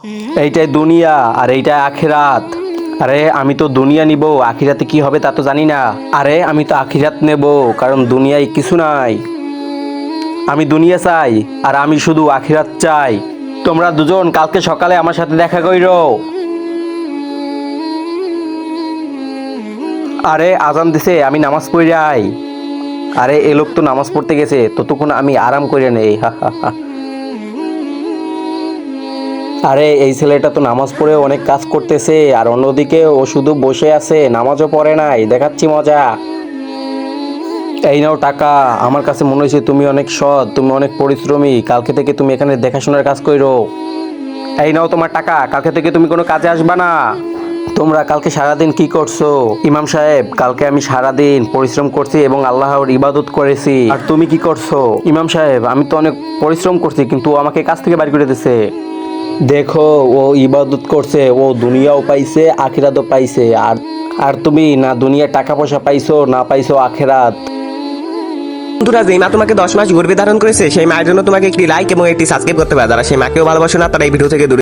এইটাই দুনিয়া আর এইটাই আখিরাত। আরে আমি তো দুনিয়া নিব, আখিরাতে কি হবে তা তো জানি না। আরে আমি তো আখিরাত নেব, কারণ দুনিয়ায় কিছু নাই। আমি দুনিয়া চাই আর আমি শুধু আখিরাত চাই। তোমরা দুজন কালকে সকালে আমার সাথে দেখা কইরো। আরে আজান দিছে, আমি নামাজ পড়ে আই। আরে এ লোক তো নামাজ পড়তে গেছে, ততক্ষণ আমি আরাম করে নেই। হা হা হা। আরে এই ছেলেটা তো নামাজ পড়ে অনেক কাজ করতেছে, আর অন্যদিকে ও শুধু বসে আছে, নামাজও পড়ে নাই। দেখাচ্ছি মজা। এই নাও টাকা। আমার কাছে মনে হয়েছে তুমি অনেক সৎ, তুমি অনেক পরিশ্রমী। কালকে থেকে তুমি এখানে দেখাশোনার কাজ কইরো। এই নাও তোমার টাকা, কালকে থেকে তুমি কোনো কাজে আসবা না। তোমরা কালকে সারাদিন কি করছো? ইমাম সাহেব, কালকে আমি সারাদিন পরিশ্রম করছি এবং আল্লাহর ইবাদত করেছি। আর তুমি কি করছো? ইমাম সাহেব, আমি তো অনেক পরিশ্রম করছি, কিন্তু ও আমাকে কাজ থেকে বাড়ি করে দিছে। দেখো, ও ইবাদত করছে, ও দুনিয়াও পাইছে আখিরাতও পাইছে। আর আর তুমি না দুনিয়া টাকা পয়সা পাইছো, না পাইছো আখিরাত। বন্ধুরা, যেই মা তোমাকে 10 মাস গর্ভে ধারণ করেছে সেই মায়ের জন্য তোমাকে একটি লাইক এবং একটি সাবস্ক্রাইব করতে পারে। যারা সেই মাকেও ভালোবাসে না তারা এই ভিডিও থেকে দূরে